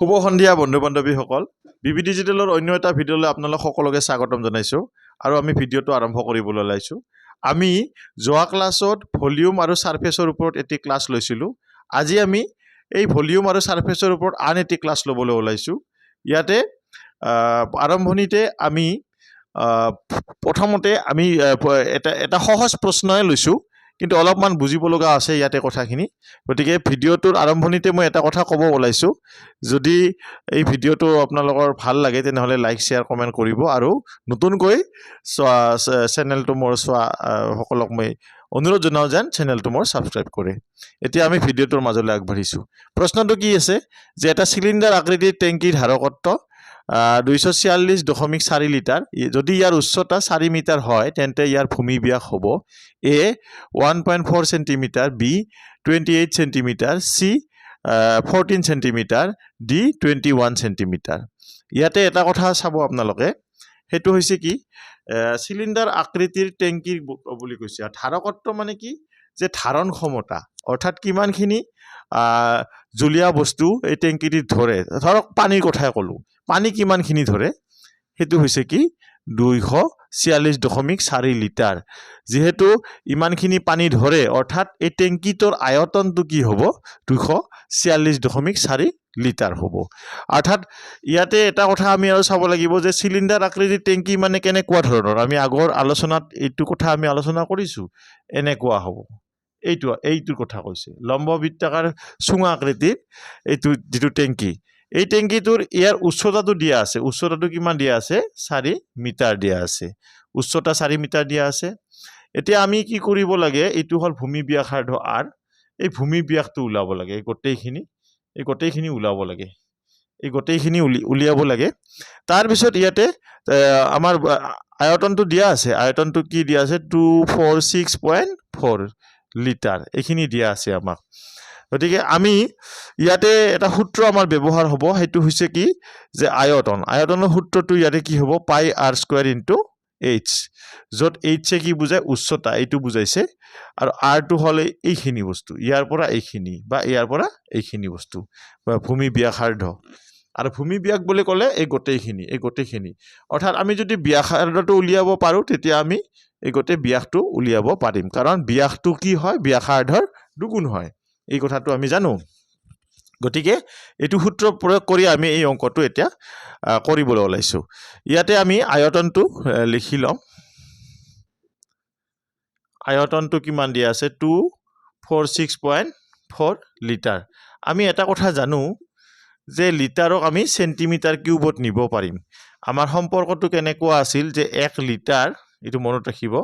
শুভ সন্ধিয়া বন্ধু বান্ধৱীসকল বিবি ডিজিটেলৰ অন্য এটা ভিডিঅ'লৈ আপোনালোক সকলোকে স্বাগতম জনাইছোঁ আৰু আমি ভিডিঅ'টো আৰম্ভ কৰিবলৈ ওলাইছোঁ। আমি যোৱা ক্লাছত ভলিউম আৰু ছাৰফেচৰ ওপৰত এটি ক্লাছ লৈছিলোঁ। আজি আমি এই ভলিউম আৰু ছাৰফেচৰ ওপৰত আন এটি ক্লাছ ল'বলৈ ওলাইছোঁ। ইয়াতে আৰম্ভণিতে আমি প্ৰথমতে আমি এটা সহজ প্ৰশ্নই লৈছোঁ, কিন্তু অলপমান বুজিব লগা আছে ইয়াতে কথাখিনি। গতিকে ভিডিঅ'টোৰ আৰম্ভণিতে মই এটা কথা ক'ব ওলাইছোঁ, যদি এই ভিডিঅ'টো আপোনালোকৰ ভাল লাগে তেনেহ'লে লাইক শ্বেয়াৰ কমেণ্ট কৰিব আৰু নতুনকৈ চেনেলটো মোৰ চোৱা সকলক মই অনুৰোধ জনাওঁ যেন চেনেলটো মোৰ ছাবস্ক্ৰাইব কৰে। এতিয়া আমি ভিডিঅ'টোৰ মাজলৈ আগবাঢ়িছোঁ। প্ৰশ্নটো কি আছে যে এটা চিলিণ্ডাৰ আকৃতিৰ টেংকিৰ ধাৰকত্ব 246.4 লিটাৰ। যদি ইয়াৰ উচ্চতা 4 মিটাৰ হয় তেন্তে ইয়াৰ ভূমি ব্যাস হ'ব A 1.4 centimetre, B 28 centimetre, C 14 centimetre, D 21 centimetre. ইয়াতে এটা কথা চাব আপোনালোকে, সেইটো হৈছে কি চিলিণ্ডাৰ আকৃতিৰ টেংকিৰ বুলি কৈছে। ধাৰকত্ব মানে কি যে ধাৰণ ক্ষমতা, অৰ্থাৎ কিমানখিনি জুলীয়া বস্তু এই টেংকিটিত ধৰে। ধৰক পানীৰ কথাই ক'লোঁ, পানী কিমানখিনি ধৰে সেইটো হৈছে কি 246.4 লিটাৰ। যিহেতু ইমানখিনি পানী ধৰে অৰ্থাৎ এই টেংকিটোৰ আয়তনটো কি হ'ব 246.4 লিটাৰ হ'ব। অৰ্থাৎ ইয়াতে এটা কথা আমি আৰু চাব লাগিব যে চিলিণ্ডাৰ আকৃতিৰ টেংকি মানে কেনেকুৱা ধৰণৰ। আমি আগৰ আলোচনাত এইটো কথা আমি আলোচনা কৰিছোঁ, এনেকুৱা হ'ব। এইটোৰ কথা কৈছে লম্ব বৃত্তাকাৰ চুঙা আকৃতিৰ এইটো যিটো টেংকি, এই টেংকিটোৰ ইয়াৰ উচ্চতাটো দিয়া আছে। উচ্চতাটো কিমান দিয়া আছে 4 মিটাৰ দিয়া আছে। উচ্চতা 4 মিটাৰ দিয়া আছে। এতিয়া আমি কি কৰিব লাগে, এইটো হ'ল ভূমি ব্যাসাৰ্ধ আৰ। এই ভূমি ব্যাসটো ওলাব লাগে, এই গোটেইখিনি ওলাব লাগে, এই গোটেইখিনি উলিয়াব লাগে। তাৰপিছত ইয়াতে আমাৰ আয়তনটো দিয়া আছে। আয়তনটো কি দিয়া আছে 246.4 লিটাৰ, এইখিনি দিয়া আছে আমাক। গতিকে আমি ইয়াতে এটা সূত্ৰ আমাৰ ব্যৱহাৰ হ'ব, সেইটো হৈছে কি যে আয়তনৰ সূত্ৰটো ইয়াতে কি হ'ব পাই আৰ স্কুৱেৰ ইনটু এইচ, য'ত এইচে কি বুজায় উচ্চতা, এইটো বুজাইছে, আৰু আৰটো হ'লে এইখিনি বস্তু, ইয়াৰ পৰা এইখিনি বা ইয়াৰ পৰা এইখিনি বস্তু বা ভূমি ব্যাসাৰ্ধ। আৰু ভূমি ব্যাস বুলি ক'লে এই গোটেইখিনি অৰ্থাৎ আমি যদি ব্যাসাৰ্ধটো উলিয়াব পাৰোঁ তেতিয়া আমি এই গোটেই ব্যাসটো উলিয়াব পাৰিম, কাৰণ ব্যাসটো কি হয় ব্যাসাৰ্ধৰ দুগুণ হয়, এই কথাটো আমি জানো। গতিকে এইটো সূত্ৰ প্ৰয়োগ কৰি আমি এই অংকটো এতিয়া কৰিবলৈ ওলাইছোঁ। ইয়াতে আমি আয়তনটো লিখি লওঁ। আয়তনটো কিমান দিয়া আছে 246.4 লিটাৰ। আমি এটা কথা জানো যে লিটাৰক আমি চেণ্টিমিটাৰ কিউবত নিব পাৰিম। আমাৰ সম্পৰ্কটো কেনেকুৱা আছিল যে 1 লিটাৰ, এইটো মনত ৰাখিব,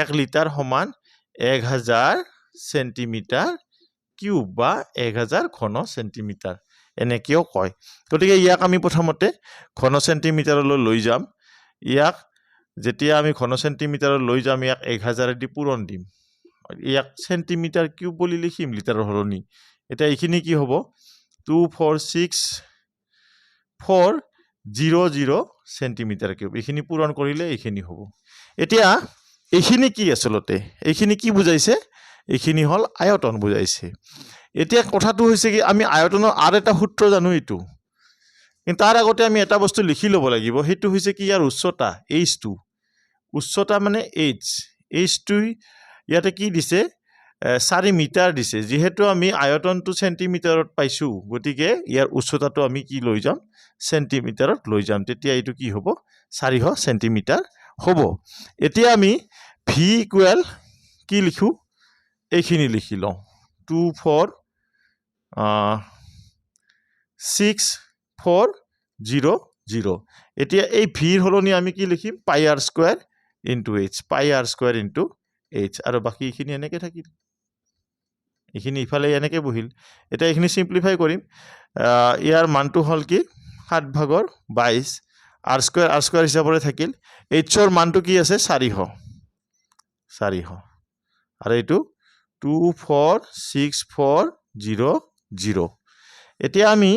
1 লিটাৰ সমান 1000 চেণ্টিমিটাৰ কিউব বা 1000 ঘন চেণ্টিমিটাৰ এনেকৈও কয়। গতিকে ইয়াক আমি প্ৰথমতে ঘন চেণ্টিমিটাৰলৈ লৈ যাম। ইয়াক যেতিয়া আমি ঘন চেণ্টিমিটাৰলৈ লৈ যাম, ইয়াক 1000 দি পূৰণ দিম, ইয়াক চেণ্টিমিটাৰ কিউব বুলি লিখিম লিটাৰৰ সলনি। এতিয়া এইখিনি কি হ'ব 246.400 চেণ্টিমিটাৰ কিউব, এইখিনি পূৰণ কৰিলে এইখিনি হ'ব। এতিয়া এইখিনি কি আচলতে, এইখিনি কি বুজাইছে, এইখিনি হ'ল আয়তন বুজাইছে। এতিয়া কথাটো হৈছে কি আমি আয়তনৰ আৰু এটা সূত্ৰ জানো এইটো, কিন্তু তাৰ আগতে আমি এটা বস্তু লিখি ল'ব লাগিব, সেইটো হৈছে কি ইয়াৰ উচ্চতা এইচটো। উচ্চতা মানে এইচটো ইয়াতে কি দিছে 4 মিটাৰ দিছে। যিহেতু আমি আয়তনটো চেণ্টিমিটাৰত পাইছোঁ, গতিকে ইয়াৰ উচ্চতাটো আমি কি লৈ যাম চেণ্টিমিটাৰত লৈ যাম, তেতিয়া এইটো কি হ'ব 400 চেণ্টিমিটাৰ হ'ব। এতিয়া আমি ভি ইকুৱেল কি লিখোঁ, এইখিনি লিখি লওঁ 246.400। এতিয়া এই ভিৰ সলনি আমি কি লিখিম পাই আৰ স্কুৱেৰ ইনটু এইচ, আৰু বাকী এইখিনি এনেকৈ থাকিল, এইখিনি ইফালে এনেকৈ বহিল। এতিয়া এইখিনি চিম্প্লিফাই কৰিম। ইয়াৰ মানটো হ'ল কি 7/22, আৰ স্কুৱেৰ হিচাপৰে থাকিল। এইচৰ মানটো কি আছে 400, আৰু এইটো 246.400। এতিয়া আমি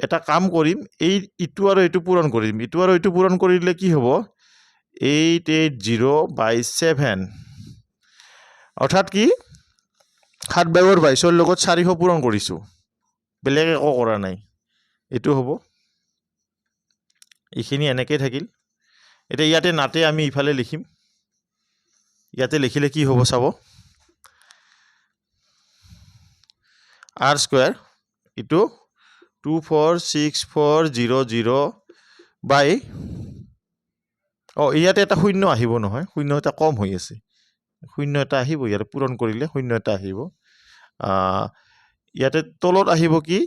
এটা কাম কৰিম, ইটো আৰু এইটো পূৰণ কৰিম। ইটো আৰু এইটো পূৰণ কৰিলে কি হ'ব 880/7, অৰ্থাৎ কি 7/22 লগত 400 পূৰণ কৰিছোঁ, বেলেগ একো কৰা নাই। এইটো হ'ব এইখিনি এনেকৈ থাকিল এতিয়া ইয়াতে নাতে আমি ইফালে লিখিম ইয়াতে লিখিলে কি হ'ব চাব r স্কয়াৰ ইটো 246,400 বাই ইয়াতে এটা শূন্য আহিব নহয় শূন্য এটা কম হৈ আছে শূন্য এটা আহিব ইয়াতে পূৰণ কৰিলে শূন্য এটা আহিব ইয়াতে তলত আহিব কি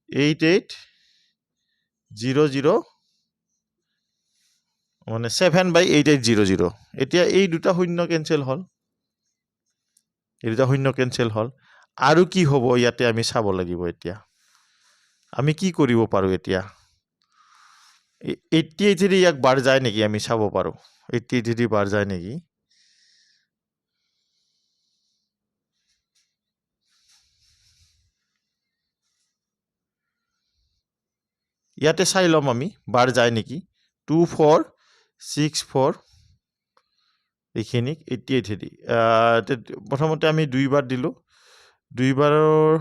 8800 মানে 7/8800 এতিয়া এই দুটা শূন্য কেনসেল হল এই দুটা শূন্য কেনসেল হল আৰু কি হ'ব ইয়াতে আমি চাব লাগিব এতিয়া আমি কি কৰিব পাৰো এতিয়া 88 ইয়াক বাৰ যায় নেকি আমি চাব পাৰো 88 বাৰ যায় নেকি ইয়াতে চাই লম আমি বাৰ যায় নেকি 2464 এইখিনিক 88 প্ৰথমতে আমি দুইবাৰ দিলো দুইবাৰৰ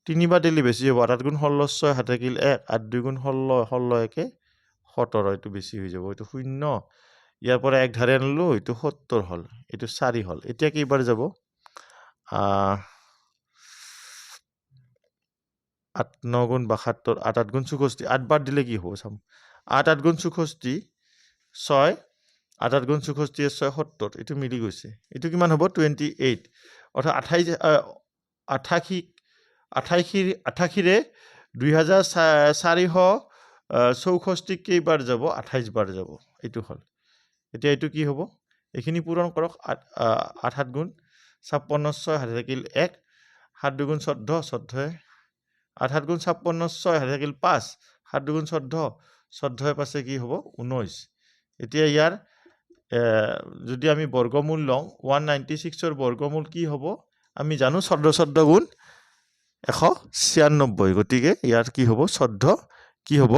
তিনিবাৰ দিলে বেছি হ'ব 8 গুণ 16 6 7 থাকিল 1 8 2 গুণ 16 16 একে 17 এইটো বেছি হৈ যাব এইটো শূন্য ইয়াৰ পৰা এক ধাৰে আনিলো এইটো 70 হল এইটো 4 হল এতিয়া কেইবাৰ যাব 8 9 গুণ 72 8 8 গুণ 64 8 বাৰ দিলে কি হ'ব চাম 8 8 গুণ 64 6 8 8 গুণ 64 6 70 এইটো মিলি গৈছে এইটো কিমান হ'ব 28 অৰ্থাৎ 88 ৰে 2464 কেইবাৰ যাব 28 বাৰ যাব এইটো হল এতিয়া এইটো কি হ'ব এইখিনি পূৰণ কৰক 8 7 গুণ 56 6 হাতে থাকিল 1 7 2 গুণ 14 14 8 7 গুণ 56 6 হাতে থাকিল 5 7 2 গুণ 14 14 পাছে কি হ'ব 19 এতিয়া ইয়াৰ যদি আমি বৰ্গমূল লওঁ 196 ৰ বৰ্গমূল কি হ'ব আমি জানো 14 গুণ 196 গতিকে ইয়াৰ কি হ'ব 14 কি হ'ব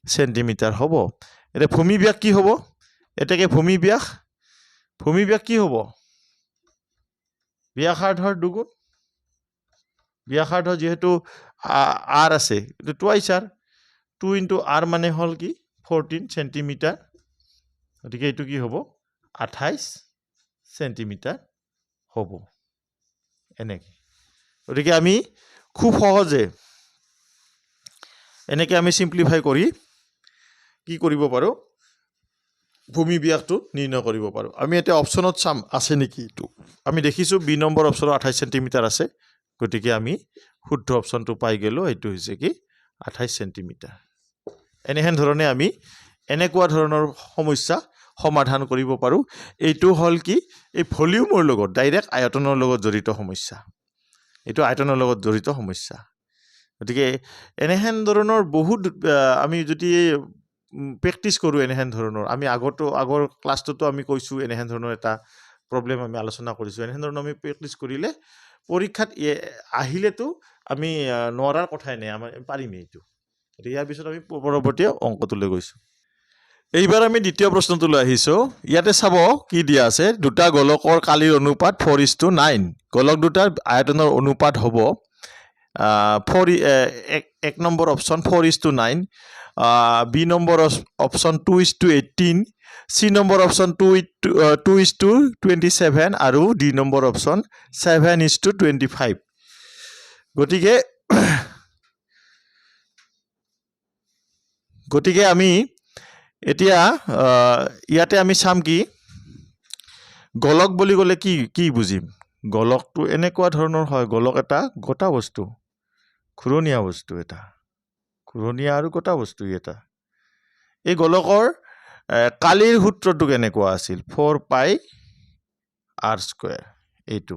সেন্টিমিটাৰ হ'ব এটা ভূমি ব্যাস কি হ'ব এটাকে ভূমি ব্যাস কি হ'ব ব্যাসাৰ্ধৰ দুগুণ ব্যাসাৰ্ধ যেহেতু r আছে এটো টুৱাইস r 2 into r মানে হল কি 14 সেন্টিমিটাৰ গতিকে এটো কি হ'ব 28 সেন্টিমিটাৰ হ'ব এনেকে গতিকে আমি খুব সহজে এনেকে আমি সিম্পলিফাই কৰি কি কৰিব পাৰো ভূমি ব্যাসটো নিৰ্ণয় কৰিব পাৰো আমি এটা অপচনত চাম আছে নেকি এটো আমি দেখিছো বি নম্বৰ অপচনত 28 সেন্টিমিটাৰ আছে গতিকে আমি শুদ্ধ অপচনটো পাই গেলো এটো হৈছে কি 28 সেন্টিমিটাৰ এনেহেন ধৰণে আমি এনেকুৱা ধৰণৰ সমস্যা সমাধান কৰিব পাৰো এইটো হল কি এই ভলিউমৰ লগত ডাইৰেক্ট আয়তনৰ লগত জড়িত সমস্যা এটো আয়তনৰ লগত জড়িত সমস্যা গতিকে এনেহেন ধৰণৰ বহুত আমি যদি প্ৰেক্টিস কৰো এনেহেন ধৰণৰ আমি আগৰ ক্লাছটো আমি কৈছো এনেহেন ধৰণৰ এটা প্ৰবলেম আমি আলোচনা কৰিছো এনেহেন ধৰণৰ আমি প্ৰেক্টিস কৰিলে পৰীক্ষাত আহিলেতো আমি নৰাৰ কথাই নাই আমি পাৰিম এইটো ইয়াৰ পিছত আমি পৰৱৰ্তী অংকটোলৈ গৈছো এইবাৰ আমি দ্বিতীয় প্ৰশ্নটোলৈ আহিছো ইয়াতে চাব কি দিয়া আছে দুটা গোলকৰ কালিৰ অনুপাত 4:9 গোলক দুটাৰ আয়তনৰ অনুপাত হ'ব 1 number option 4:9 B number option 2:18 C number option 2:27 আৰু ডি নম্বৰ অপচন 7:25 গতিকে আমি এতিয়া ইয়াতে আমি চাম কি গোলক বুলি গলে কি বুজিম গোলকটো এনেকুৱা ধৰণৰ হয় গোলক এটা গোটা বস্তু ঘূৰণীয়া বস্তু এটা ঘূৰণীয়া আৰু গোটা বস্তু এটা এই গোলকৰ কালিৰ সূত্ৰটো কেনেকুৱা আছিল 4 পাই r স্কয়াৰ এইটো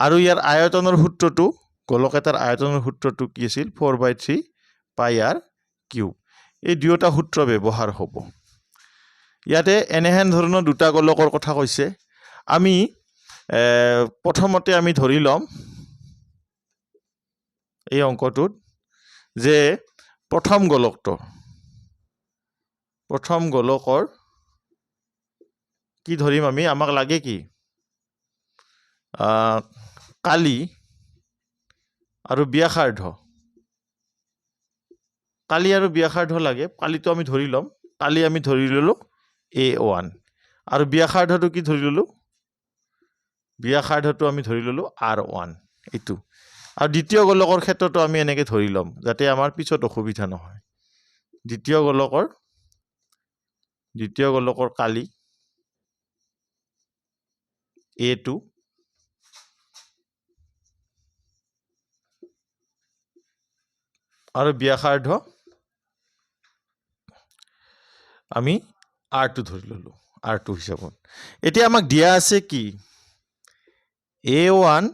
আৰু ইয়াৰ আয়তনৰ সূত্ৰটো গোলক এটাৰ আয়তনৰ সূত্ৰটো কি আছিল 4/3 পাই r কিউব এই দুয়োটা সূত্ৰ ব্যৱহাৰ হ'ব ইয়াতে এনেহেন ধৰণৰ দুটা গোলকৰ কথা কৈছে আমি প্ৰথমতে আমি ধৰি লম এই অংকটোত যে প্ৰথম গোলকৰ কি ধৰিম আমি আমাক লাগে কি কালি আৰু ব্যাসাৰ্ধ কালি আৰু ব্যাসাৰ্ধ লাগে কালিটো আমি ধৰি ল'ম কালি আমি ধৰি ল'লোঁ A1 আৰু ব্যাসাৰ্ধটো কি ধৰি ল'লোঁ ব্যাসাৰ্ধটো আমি ধৰি ল'লোঁ R1 এইটো আৰু দ্বিতীয় গোলকৰ ক্ষেত্ৰতো আমি এনেকৈ ধৰি ল'ম যাতে আমাৰ পিছত অসুবিধা নহয় দ্বিতীয় গোলকৰ কালি A2 আৰু ব্যাসাৰ্ধ আমি R2 ধৰি ল'লোঁ R2 হিচাপত এতিয়া আমাক দিয়া আছে কি A1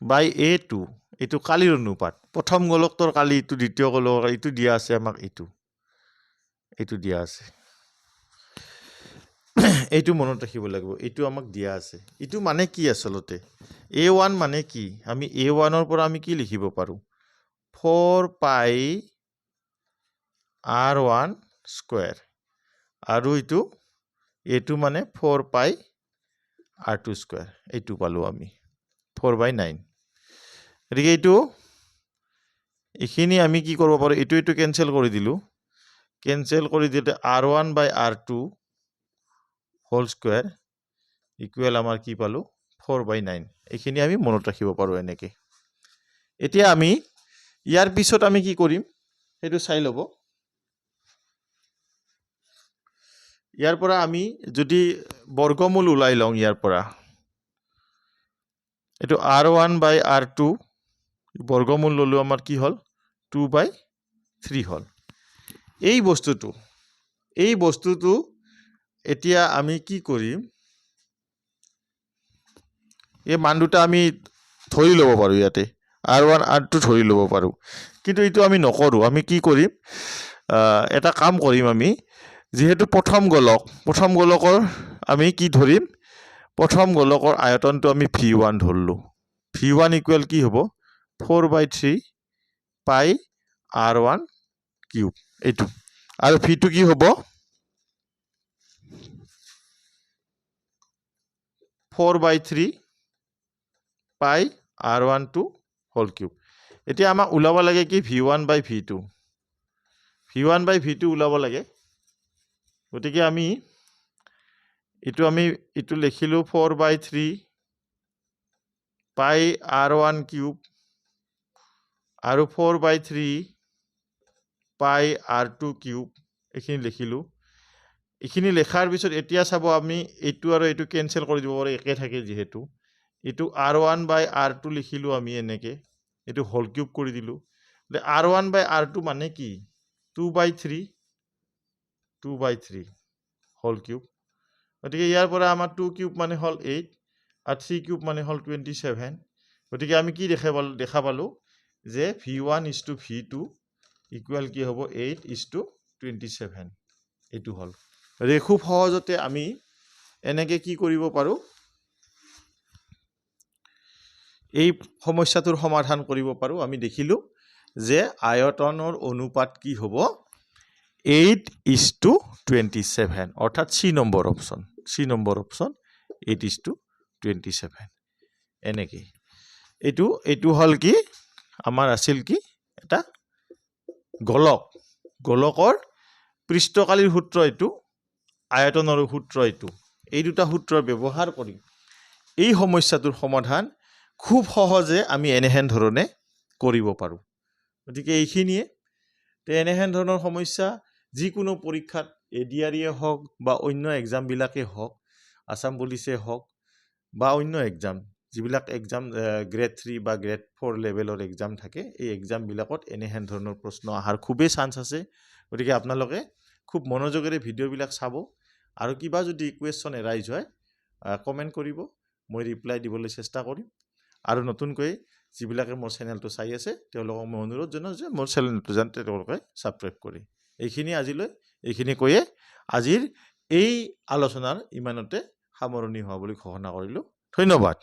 by A2 এইটো কালিৰ অনুপাত প্ৰথম গোলকটোৰ কালি এইটো দ্বিতীয় গোলকৰ এইটো দিয়া আছে আমাক এইটো দিয়া আছে এইটো মনত ৰাখিব লাগিব এইটো আমাক দিয়া আছে এইটো মানে কি আচলতে A1 মানে কি আমি A1ৰ পৰা আমি কি লিখিব পাৰোঁ 4 pi R1 স্কয়াৰ আৰু এইটো মানে 4 pi R2 স্কয়াৰ এইটো পালোঁ আমি 4/9 গতিকে এইখিনি আমি কি কৰিব পাৰোঁ এইটো কেনসেল কৰি দিলোঁ কেনসেল কৰি দিলে R1 by R2 whole square equal আমাৰ কি পালোঁ 4/9 এইখিনি আমি মনত ৰাখিব পাৰোঁ এনেকৈ এতিয়া আমি ইয়াৰ পিছত আমি কি কৰিম সেইটো চাই ল'ব ইয়াৰ পৰা আমি যদি বৰ্গমূল ওলাই লওঁ ইয়াৰ পৰা এইটো R1 by R2 বৰ্গমূল ল'লোঁ আমাৰ কি হ'ল 2/3 হ'ল এই বস্তুটো এতিয়া আমি কি কৰিম এই মান দুটা আমি ধৰি ল'ব পাৰোঁ ইয়াতে R1 R2 ধৰি ল'ব পাৰোঁ কিন্তু এইটো আমি নকৰোঁ আমি কি কৰিম এটা কাম কৰিম আমি যেহেতু প্ৰথম গোলকৰ আমি কি ধৰিম প্ৰথম গোলকৰ আয়তনটো আমি V1 ধৰিলোঁ V1 ইকুৱেল কি হ'ব 4/3 pi R1 কিউব এইটো আৰু V2 কি হ'ব 4/3 pi R1 to whole cube এতিয়া আমাক ওলাব লাগে কি V1 by V2 ওলাব লাগে গতিকে আমি এইটো লিখিলোঁ 4/3 pi R1 কিউব আৰু 4/3 pi R2 কিউব এইখিনি লিখিলোঁ এইখিনি লেখাৰ পিছত এতিয়া চাব আমি এইটো আৰু এইটো কেনসেল কৰি দিব পাৰোঁ একে থাকে যিহেতু এইটো R1 by R2 লিখিলোঁ আমি এনেকৈ এইটো হোল কিউব কৰি দিলোঁ R1 by R2 মানে কি 2/3 হোল কিউব গতিকে ইয়াৰ পৰা আমাৰ 2 কিউব মানে হ'ল 8 আৰু 3 কিউব মানে হ'ল 27 গতিকে আমি কি দেখা পালোঁ যে V1 is to V2 equal কি হ'ব 8:27 এইটো হ'ল গতিকে খুব সহজতে আমি এনেকৈ কি কৰিব পাৰোঁ এই সমস্যাটোৰ সমাধান কৰিব পাৰোঁ আমি দেখিলোঁ যে আয়তনৰ অনুপাত কি হ'ব 8:27 অৰ্থাৎ C নম্বৰ অপশ্যন 8:27 এনেকৈ এইটো হ'ল কি আমাৰ আছিল কি এটা গোলকৰ পৃষ্ঠকালীৰ সূত্ৰ এইটো আয়তনৰ সূত্ৰ এইটো এই দুটা সূত্ৰ ব্যৱহাৰ কৰি এই সমস্যাটোৰ সমাধান খুব সহজে আমি এনেহেন ধৰণে কৰিব পাৰোঁ গতিকে এইখিনিয়ে এনেহেন ধৰণৰ সমস্যা যিকোনো পৰীক্ষাত ADRE হওক বা অন্য এক্সামবিলাকেই হওক আসাম পুলিচে হওক বা অন্য এক্সাম যিবিলাক এক্সাম গ্ৰেড 3 বা গ্ৰেড 4 লেভেলৰ এক্সাম থাকে এই এক্সামবিলাকত এনেহেন ধৰণৰ প্ৰশ্ন অহাৰ খুবেই চান্স আছে গতিকে আপোনালোকে খুব মনোযোগেৰে ভিডিঅ'বিলাক চাব আৰু কিবা যদি কুৱেশ্যন এৰাইজ হয় কমেণ্ট কৰিব মই ৰিপ্লাই দিবলৈ চেষ্টা কৰিম আৰু নতুনকৈ যিবিলাকে মোৰ চেনেলটো চাই আছে তেওঁলোকক মই অনুৰোধ জনাওঁ যে মোৰ চেনেলটো যেন তেওঁলোকে ছাবস্ক্ৰাইব কৰি এইখিনি কৈয়ে আজিৰ এই আলোচনাৰ ইমানতে সামৰণি হোৱা বুলি ঘোষণা কৰিলোঁ ধন্যবাদ